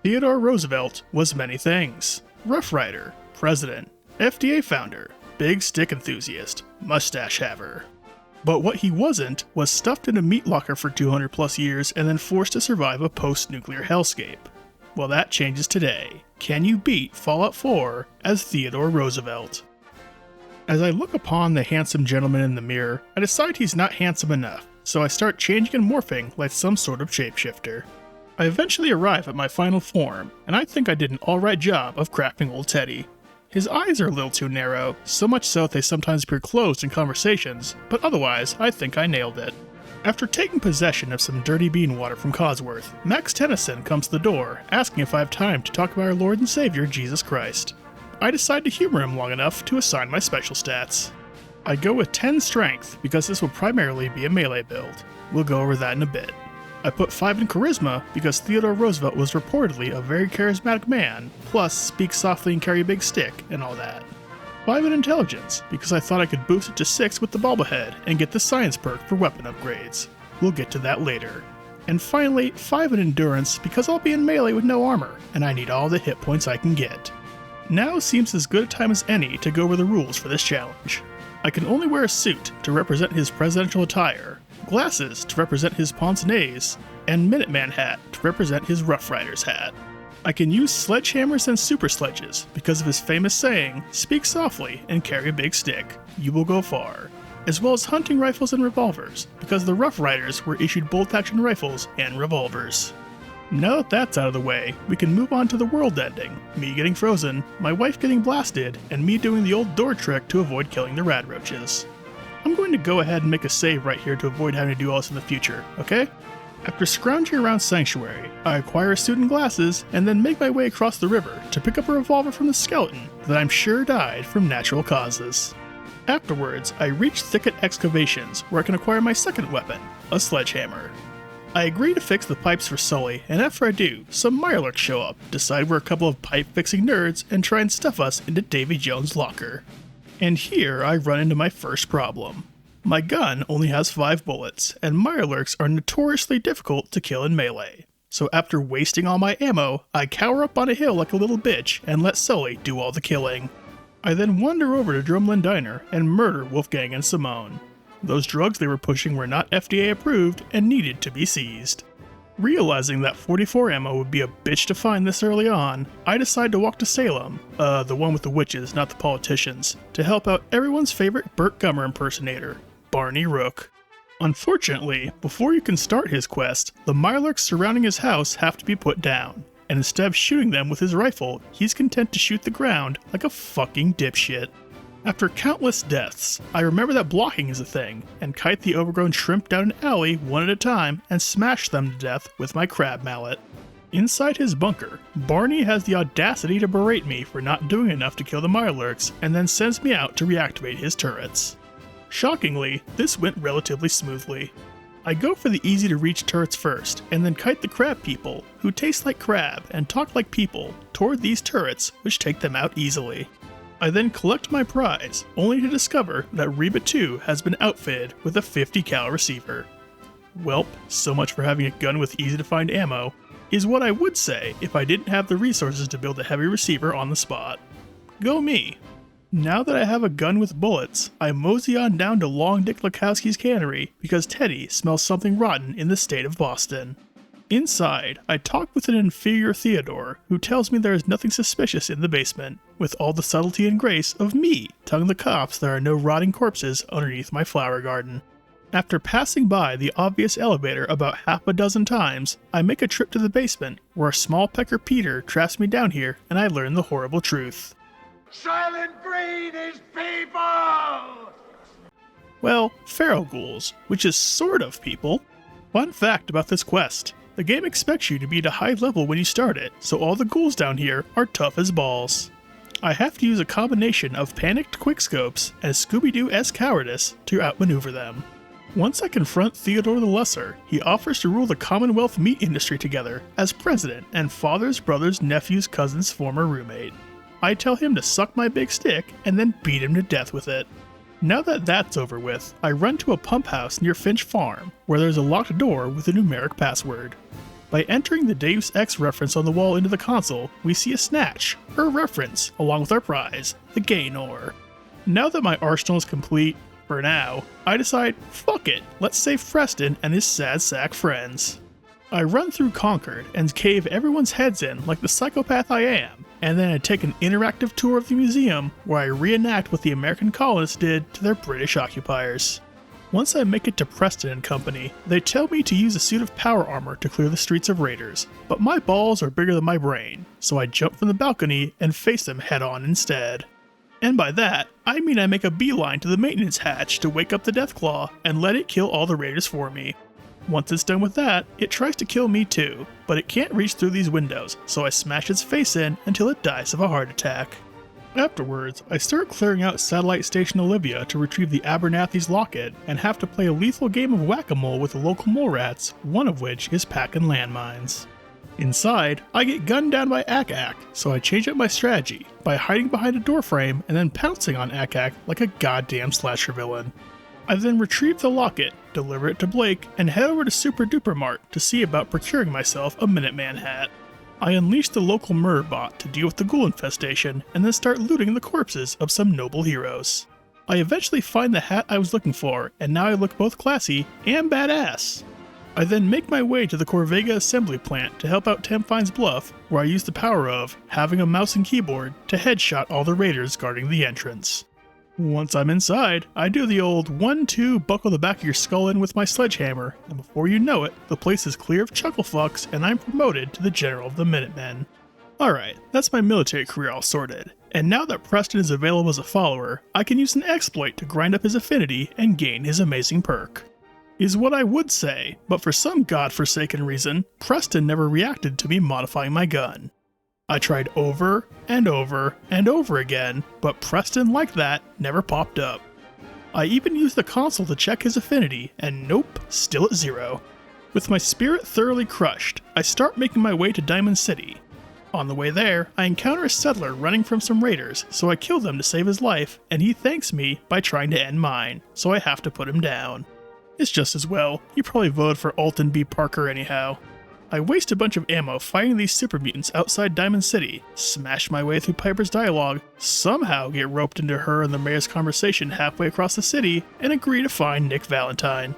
Theodore Roosevelt was many things. Rough Rider, President, FDA founder, big stick enthusiast, mustache haver. But what he wasn't was stuffed in a meat locker for 200 plus years and then forced to survive a post-nuclear hellscape. Well, that changes today. Can you beat Fallout 4 as Theodore Roosevelt? As I look upon the handsome gentleman in the mirror, I decide he's not handsome enough, so I start changing and morphing like some sort of shapeshifter. I eventually arrive at my final form, and I think I did an alright job of crafting old Teddy. His eyes are a little too narrow, so much so they sometimes appear closed in conversations, but otherwise, I think I nailed it. After taking possession of some dirty bean water from Cosworth, Max Tennyson comes to the door, asking if I have time to talk about our Lord and Savior, Jesus Christ. I decide to humor him long enough to assign my special stats. I go with 10 strength, because this will primarily be a melee build. We'll go over that in a bit. I put 5 in charisma because Theodore Roosevelt was reportedly a very charismatic man, plus speak softly and carry a big stick and all that. 5 in intelligence because I thought I could boost it to 6 with the bobblehead and get the science perk for weapon upgrades. We'll get to that later. And finally, 5 in endurance because I'll be in melee with no armor, and I need all the hit points I can get. Now seems as good a time as any to go over the rules for this challenge. I can only wear a suit to represent his presidential attire, glasses to represent his pince nez, and Minuteman hat to represent his Rough Rider's hat. I can use sledgehammers and super sledges because of his famous saying, "Speak softly and carry a big stick, you will go far," as well as hunting rifles and revolvers because the Rough Riders were issued bolt-action rifles and revolvers. Now that that's out of the way, we can move on to the world ending, me getting frozen, my wife getting blasted, and me doing the old door trick to avoid killing the radroaches. I'm going to go ahead and make a save right here to avoid having to do all this in the future, okay? After scrounging around Sanctuary, I acquire a suit and glasses, and then make my way across the river to pick up a revolver from the skeleton that I'm sure died from natural causes. Afterwards, I reach Thicket Excavations, where I can acquire my second weapon, a sledgehammer. I agree to fix the pipes for Sully, and after I do, some Mirelurks show up, decide we're a couple of pipe-fixing nerds, and try and stuff us into Davy Jones' locker. And here I run into my first problem. My gun only has 5 bullets, and Mirelurks are notoriously difficult to kill in melee. So after wasting all my ammo, I cower up on a hill like a little bitch and let Sully do all the killing. I then wander over to Drumlin Diner and murder Wolfgang and Simone. Those drugs they were pushing were not FDA approved and needed to be seized. Realizing that 44 ammo would be a bitch to find this early on, I decide to walk to Salem, the one with the witches, not the politicians, to help out everyone's favorite Burt Gummer impersonator, Barney Rook. Unfortunately, before you can start his quest, the Mirelurks surrounding his house have to be put down, and instead of shooting them with his rifle, he's content to shoot the ground like a fucking dipshit. After countless deaths, I remember that blocking is a thing, and kite the overgrown shrimp down an alley one at a time and smash them to death with my crab mallet. Inside his bunker, Barney has the audacity to berate me for not doing enough to kill the Mirelurks and then sends me out to reactivate his turrets. Shockingly, this went relatively smoothly. I go for the easy to reach turrets first, and then kite the crab people, who taste like crab and talk like people, toward these turrets, which take them out easily. I then collect my prize, only to discover that Reba 2 has been outfitted with a 50 cal receiver. Welp, so much for having a gun with easy to find ammo, is what I would say if I didn't have the resources to build a heavy receiver on the spot. Go me. Now that I have a gun with bullets, I mosey on down to Long Dick Lukowski's cannery because Teddy smells something rotten in the state of Boston. Inside, I talk with an inferior Theodore, who tells me there is nothing suspicious in the basement, with all the subtlety and grace of me telling the cops there are no rotting corpses underneath my flower garden. After passing by the obvious elevator about half a dozen times, I make a trip to the basement, where a small pecker Peter traps me down here and I learn the horrible truth. Silent Breed is people! Well, feral ghouls, which is sort of people. Fun fact about this quest. The game expects you to be at a high level when you start it, so all the ghouls down here are tough as balls. I have to use a combination of panicked quickscopes and Scooby-Doo-esque cowardice to outmaneuver them. Once I confront Theodore the Lesser, he offers to rule the Commonwealth meat industry together as president and father's brother's nephew's cousin's former roommate. I tell him to suck my big stick and then beat him to death with it. Now that that's over with, I run to a pump house near Finch Farm, where there's a locked door with a numeric password. By entering the Deus Ex reference on the wall into the console, we see a snatch, or reference, along with our prize, the Gaynor. Now that my arsenal is complete, for now, I decide, fuck it, let's save Preston and his sad sack friends. I run through Concord and cave everyone's heads in like the psychopath I am, and then I take an interactive tour of the museum where I reenact what the American colonists did to their British occupiers. Once I make it to Preston and company, they tell me to use a suit of power armor to clear the streets of raiders, but my balls are bigger than my brain, so I jump from the balcony and face them head on instead. And by that, I mean I make a beeline to the maintenance hatch to wake up the Deathclaw and let it kill all the raiders for me. Once it's done with that, it tries to kill me too, but it can't reach through these windows, so I smash its face in until it dies of a heart attack. Afterwards, I start clearing out Satellite Station Olivia to retrieve the Abernathy's locket and have to play a lethal game of whack-a-mole with the local mole rats, one of which is packing landmines. Inside, I get gunned down by Ak-Ak, so I change up my strategy by hiding behind a doorframe and then pouncing on Ak-Ak like a goddamn slasher villain. I then retrieve the locket, deliver it to Blake, and head over to Super Duper Mart to see about procuring myself a Minuteman hat. I unleash the local murder bot to deal with the ghoul infestation and then start looting the corpses of some noble heroes. I eventually find the hat I was looking for, and now I look both classy and badass. I then make my way to the Corvega assembly plant to help out Tamfine's bluff, where I use the power of having a mouse and keyboard to headshot all the raiders guarding the entrance. Once I'm inside, I do the old 1-2 buckle the back of your skull in with my sledgehammer, and before you know it, the place is clear of chucklefucks and I'm promoted to the General of the Minutemen. Alright, that's my military career all sorted, and now that Preston is available as a follower, I can use an exploit to grind up his affinity and gain his amazing perk. Is what I would say, but for some godforsaken reason, Preston never reacted to me modifying my gun. I tried over and over and over again, but Preston like that never popped up. I even used the console to check his affinity, and nope, still at 0. With my spirit thoroughly crushed, I start making my way to Diamond City. On the way there, I encounter a settler running from some raiders, so I kill them to save his life, and he thanks me by trying to end mine, so I have to put him down. It's just as well, you probably voted for Alton B. Parker anyhow. I waste a bunch of ammo fighting these super mutants outside Diamond City, smash my way through Piper's dialogue, somehow get roped into her and the mayor's conversation halfway across the city, and agree to find Nick Valentine.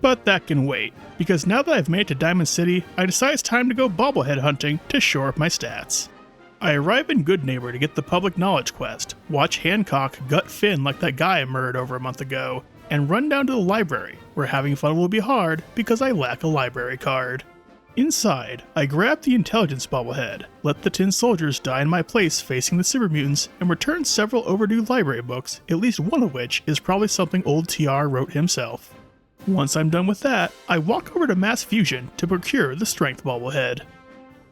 But that can wait, because now that I've made it to Diamond City, I decide it's time to go bobblehead hunting to shore up my stats. I arrive in Good Neighbor to get the public knowledge quest, watch Hancock gut Finn like that guy I murdered over a month ago, and run down to the library, where having fun will be hard because I lack a library card. Inside, I grab the intelligence bobblehead, let the tin soldiers die in my place facing the super mutants, and return several overdue library books, at least one of which is probably something old TR wrote himself. Once I'm done with that, I walk over to Mass Fusion to procure the strength bobblehead.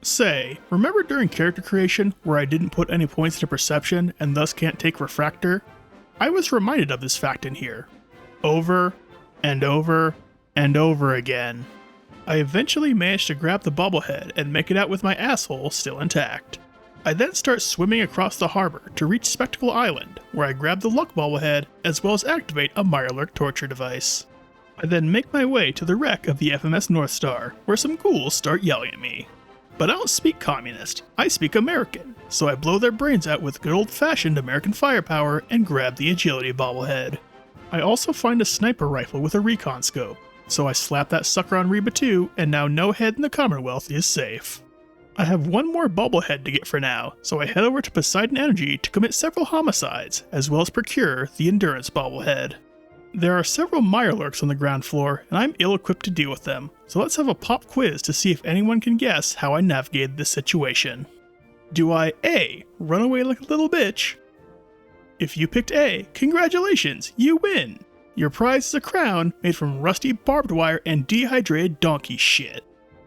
Say, remember during character creation where I didn't put any points into perception and thus can't take refractor? I was reminded of this fact in here. Over and over and over again. I eventually managed to grab the bobblehead and make it out with my asshole still intact. I then start swimming across the harbor to reach Spectacle Island, where I grab the luck bobblehead as well as activate a Mirelurk torture device. I then make my way to the wreck of the FMS North Star, where some ghouls start yelling at me. But I don't speak communist, I speak American, so I blow their brains out with good old-fashioned American firepower and grab the agility bobblehead. I also find a sniper rifle with a recon scope, so I slap that sucker on Reba 2, and now no head in the Commonwealth is safe. I have one more bobblehead to get for now, so I head over to Poseidon Energy to commit several homicides, as well as procure the Endurance bobblehead. There are several Mirelurks on the ground floor, and I'm ill-equipped to deal with them, so let's have a pop quiz to see if anyone can guess how I navigated this situation. Do I A. Run away like a little bitch? If you picked A, congratulations, you win! Your prize is a crown made from rusty barbed wire and dehydrated donkey shit.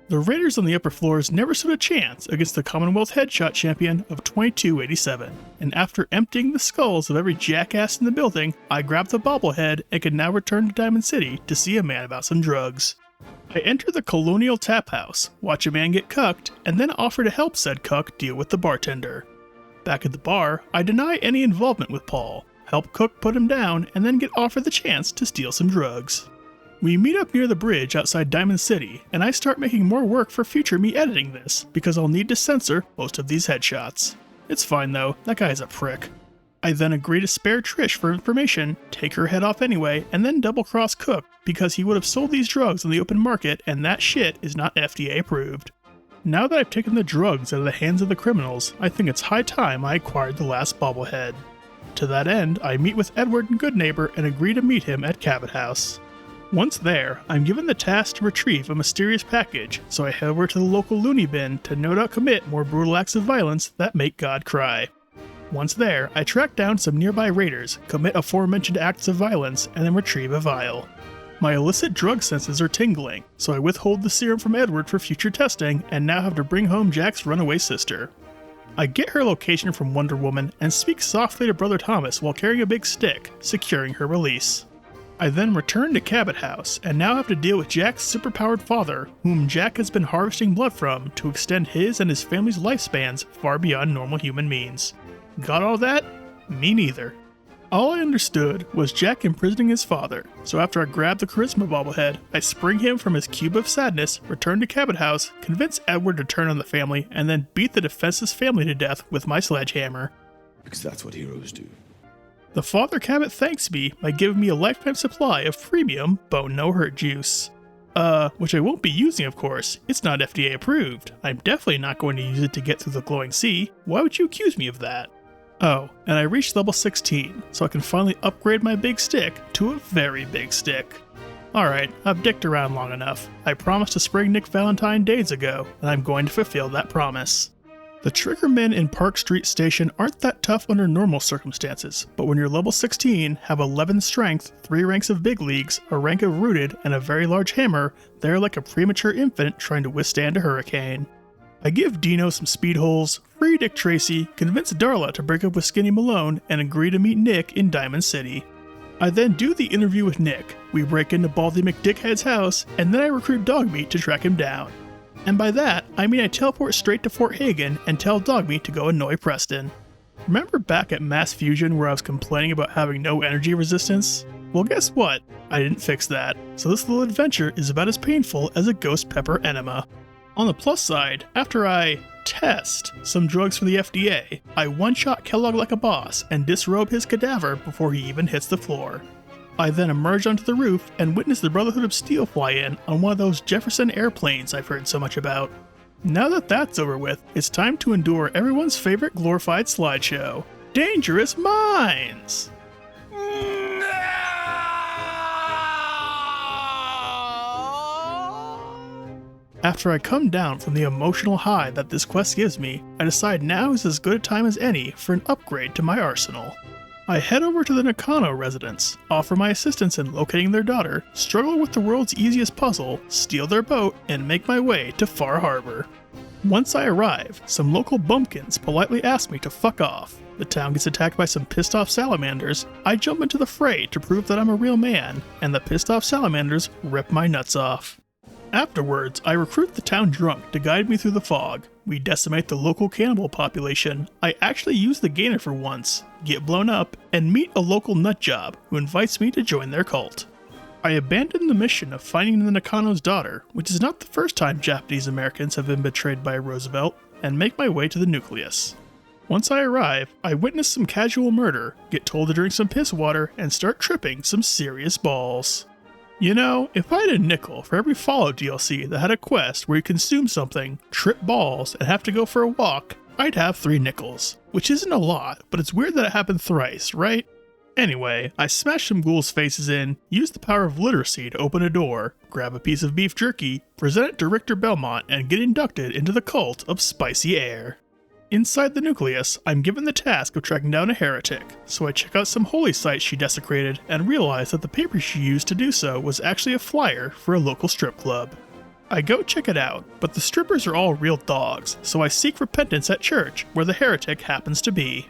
The raiders on the upper floors never stood a chance against the Commonwealth headshot champion of 2287, and after emptying the skulls of every jackass in the building, I grabbed the bobblehead and can now return to Diamond City to see a man about some drugs. I enter the Colonial Tap House, watch a man get cucked, and then offer to help said cuck deal with the bartender. Back at the bar, I deny any involvement with Paul, help Cook put him down, and then get offered the chance to steal some drugs. We meet up near the bridge outside Diamond City, and I start making more work for future me editing this, because I'll need to censor most of these headshots. It's fine though, that guy's a prick. I then agree to spare Trish for information, take her head off anyway, and then double-cross Cook because he would have sold these drugs on the open market and that shit is not FDA approved. Now that I've taken the drugs out of the hands of the criminals, I think it's high time I acquired the last bobblehead. To that end, I meet with Edward and Goodneighbor and agree to meet him at Cabot House. Once there, I'm given the task to retrieve a mysterious package, so I head over to the local loony bin to no doubt commit more brutal acts of violence that make God cry. Once there, I track down some nearby raiders, commit aforementioned acts of violence, and then retrieve a vial. My illicit drug senses are tingling, so I withhold the serum from Edward for future testing and now have to bring home Jack's runaway sister. I get her location from Wonder Woman and speak softly to Brother Thomas while carrying a big stick, securing her release. I then return to Cabot House and now have to deal with Jack's superpowered father, whom Jack has been harvesting blood from to extend his and his family's lifespans far beyond normal human means. Got all that? Me neither. All I understood was Jack imprisoning his father, so after I grab the charisma bobblehead, I spring him from his cube of sadness, return to Cabot House, convince Edward to turn on the family, and then beat the defenseless family to death with my sledgehammer. Because that's what heroes do. The Father Cabot thanks me by giving me a lifetime supply of premium bone no hurt juice. Which I won't be using, of course. It's not FDA approved. I'm definitely not going to use it to get through the glowing sea. Why would you accuse me of that? Oh, and I reached level 16, so I can finally upgrade my big stick to a very big stick. Alright, I've dicked around long enough. I promised to spring Nick Valentine days ago, and I'm going to fulfill that promise. The triggermen in Park Street Station aren't that tough under normal circumstances, but when you're level 16, have 11 strength, 3 ranks of big leagues, a rank of rooted, and a very large hammer, they're like a premature infant trying to withstand a hurricane. I give Dino some speed holes, free Dick Tracy, convince Darla to break up with Skinny Malone, and agree to meet Nick in Diamond City. I then do the interview with Nick, we break into Baldy McDickhead's house, and then I recruit Dogmeat to track him down. And by that, I mean I teleport straight to Fort Hagen and tell Dogmeat to go annoy Preston. Remember back at Mass Fusion where I was complaining about having no energy resistance? Well, guess what? I didn't fix that, so this little adventure is about as painful as a ghost pepper enema. On the plus side, after I test some drugs for the FDA, I one-shot Kellogg like a boss and disrobe his cadaver before he even hits the floor. I then emerge onto the roof and witness the Brotherhood of Steel fly in on one of those Jefferson airplanes I've heard so much about. Now that that's over with, it's time to endure everyone's favorite glorified slideshow, Dangerous Minds! After I come down from the emotional high that this quest gives me, I decide now is as good a time as any for an upgrade to my arsenal. I head over to the Nakano residence, offer my assistance in locating their daughter, struggle with the world's easiest puzzle, steal their boat, and make my way to Far Harbor. Once I arrive, some local bumpkins politely ask me to fuck off. The town gets attacked by some pissed off salamanders, I jump into the fray to prove that I'm a real man, and the pissed off salamanders rip my nuts off. Afterwards, I recruit the town drunk to guide me through the fog. We decimate the local cannibal population. I actually use the gainer for once, get blown up, and meet a local nutjob who invites me to join their cult. I abandon the mission of finding the Nakano's daughter, which is not the first time Japanese Americans have been betrayed by Roosevelt, and make my way to the nucleus. Once I arrive, I witness some casual murder, get told to drink some piss water, and start tripping some serious balls. You know, if I had a nickel for every Fallout DLC that had a quest where you consume something, trip balls, and have to go for a walk, I'd have 3 nickels. Which isn't a lot, but it's weird that it happened thrice, right? Anyway, I smash some ghouls' faces in, use the power of literacy to open a door, grab a piece of beef jerky, present it to Richter Belmont, and get inducted into the cult of Spicy Air. Inside the nucleus, I'm given the task of tracking down a heretic, so I check out some holy sites she desecrated and realize that the paper she used to do so was actually a flyer for a local strip club. I go check it out, but the strippers are all real dogs, so I seek repentance at church, where the heretic happens to be.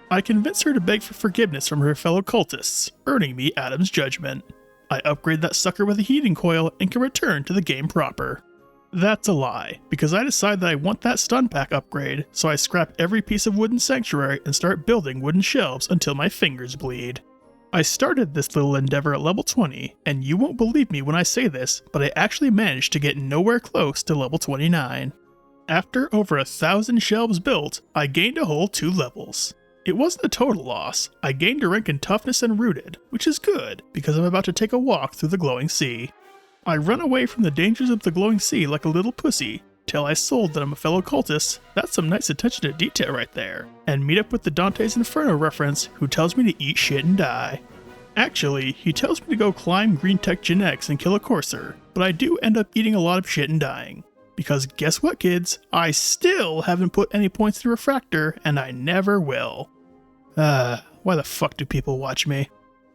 I convince her to beg for forgiveness from her fellow cultists, earning me Adam's judgment. I upgrade that sucker with a heating coil and can return to the game proper. That's a lie, because I decide that I want that stun pack upgrade, so I scrap every piece of wooden sanctuary and start building wooden shelves until my fingers bleed. I started this little endeavor at level 20, and you won't believe me when I say this, but I actually managed to get nowhere close to level 29. After over 1,000 shelves built, I gained a whole 2 levels. It wasn't a total loss. I gained a rank in toughness and rooted, which is good, because I'm about to take a walk through the glowing sea. I run away from the dangers of the glowing sea like a little pussy, till I sold that I'm a fellow cultist. That's some nice attention to detail right there. And meet up with the Dante's Inferno reference, who tells me to eat shit and die. Actually, he tells me to go climb Green Tech Gen X and kill a courser, but I do end up eating a lot of shit and dying. Because guess what, kids? I still haven't put any points through Refractor, and I never will. Why the fuck do people watch me?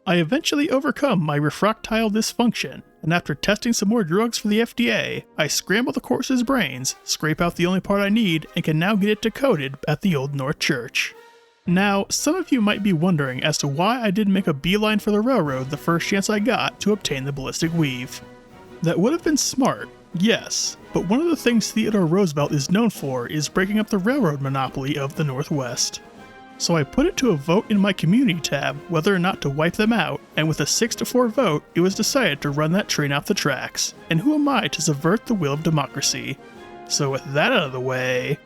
I eventually overcome my refractile dysfunction, and after testing some more drugs for the FDA, I scramble the courser's brains, scrape out the only part I need, and can now get it decoded at the Old North Church. Now, some of you might be wondering as to why I didn't make a beeline for the railroad the first chance I got to obtain the ballistic weave. That would have been smart, yes, but one of the things Theodore Roosevelt is known for is breaking up the railroad monopoly of the Northwest. So I put it to a vote in my community tab whether or not to wipe them out, and with a 6-4 vote, it was decided to run that train off the tracks, and who am I to subvert the will of democracy? So with that out of the way...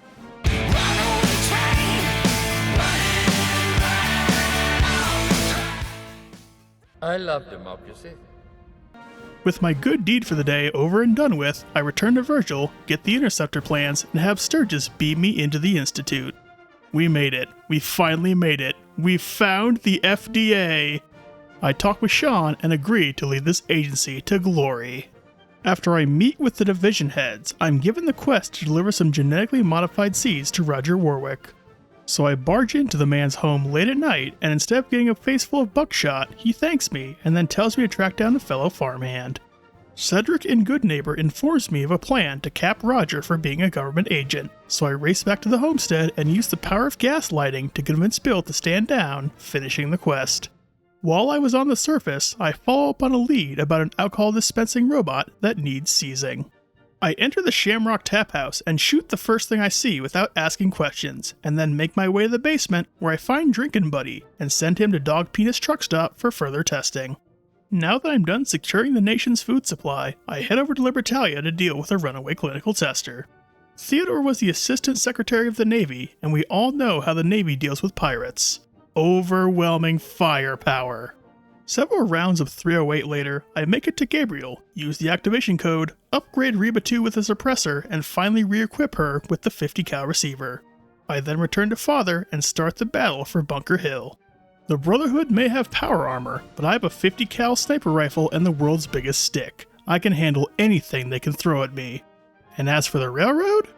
I love democracy. With my good deed for the day over and done with, I return to Virgil, get the interceptor plans, and have Sturgis beam me into the Institute. We made it. We finally made it. We found the FDA. I talk with Sean and agree to lead this agency to glory. After I meet with the division heads, I'm given the quest to deliver some genetically modified seeds to Roger Warwick. So I barge into the man's home late at night, and instead of getting a face full of buckshot, he thanks me and then tells me to track down a fellow farmhand. Cedric in Goodneighbor informs me of a plan to cap Roger for being a government agent, so I race back to the homestead and use the power of gaslighting to convince Bill to stand down, finishing the quest. While I was on the surface, I follow up on a lead about an alcohol dispensing robot that needs seizing. I enter the Shamrock Tap House and shoot the first thing I see without asking questions, and then make my way to the basement where I find Drinkin' Buddy and send him to Dog Penis Truck Stop for further testing. Now that I'm done securing the nation's food supply, I head over to Libertalia to deal with a runaway clinical tester. Theodore was the Assistant Secretary of the Navy, and we all know how the Navy deals with pirates. Overwhelming firepower. Several rounds of 308 later, I make it to Gabriel, use the activation code, upgrade Reba 2 with a suppressor, and finally re-equip her with the 50 cal receiver. I then return to Father and start the battle for Bunker Hill. The Brotherhood may have power armor, but I have a 50 cal sniper rifle and the world's biggest stick. I can handle anything they can throw at me. And as for the railroad?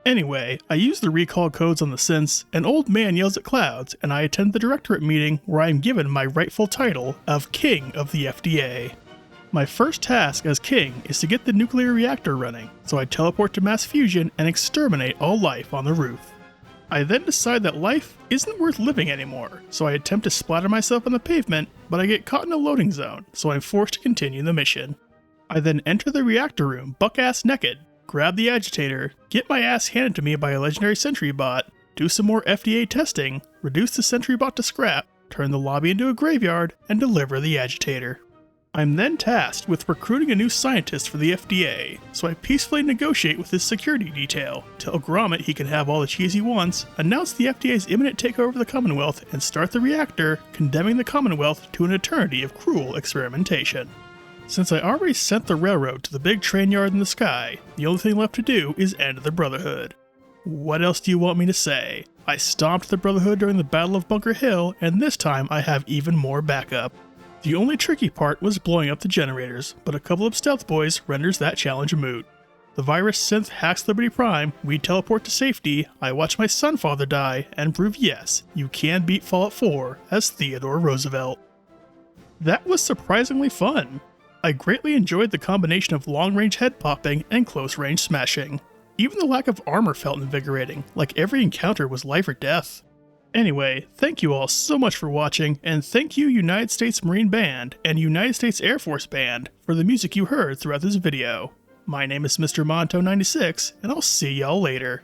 Anyway, I use the recall codes on the synths, an old man yells at clouds, and I attend the directorate meeting where I am given my rightful title of King of the FDA. My first task as King is to get the nuclear reactor running, so I teleport to mass fusion and exterminate all life on the roof. I then decide that life isn't worth living anymore, so I attempt to splatter myself on the pavement, but I get caught in a loading zone, so I'm forced to continue the mission. I then enter the reactor room buck-ass naked, grab the agitator, get my ass handed to me by a legendary sentry bot, do some more FDA testing, reduce the sentry bot to scrap, turn the lobby into a graveyard, and deliver the agitator. I'm then tasked with recruiting a new scientist for the FDA, so I peacefully negotiate with his security detail, tell Gromit he can have all the cheese he wants, announce the FDA's imminent takeover of the Commonwealth, and start the reactor, condemning the Commonwealth to an eternity of cruel experimentation. Since I already sent the railroad to the big train yard in the sky, the only thing left to do is end the Brotherhood. What else do you want me to say? I stomped the Brotherhood during the Battle of Bunker Hill, and this time I have even more backup. The only tricky part was blowing up the generators, but a couple of stealth boys renders that challenge moot. The virus synth hacks Liberty Prime, we teleport to safety, I watch my Sunfather die, and prove yes, you can beat Fallout 4 as Theodore Roosevelt. That was surprisingly fun. I greatly enjoyed the combination of long-range head popping and close-range smashing. Even the lack of armor felt invigorating, like every encounter was life or death. Anyway, thank you all so much for watching, and thank you United States Marine Band and United States Air Force Band for the music you heard throughout this video. My name is Mr. Monto96, and I'll see y'all later.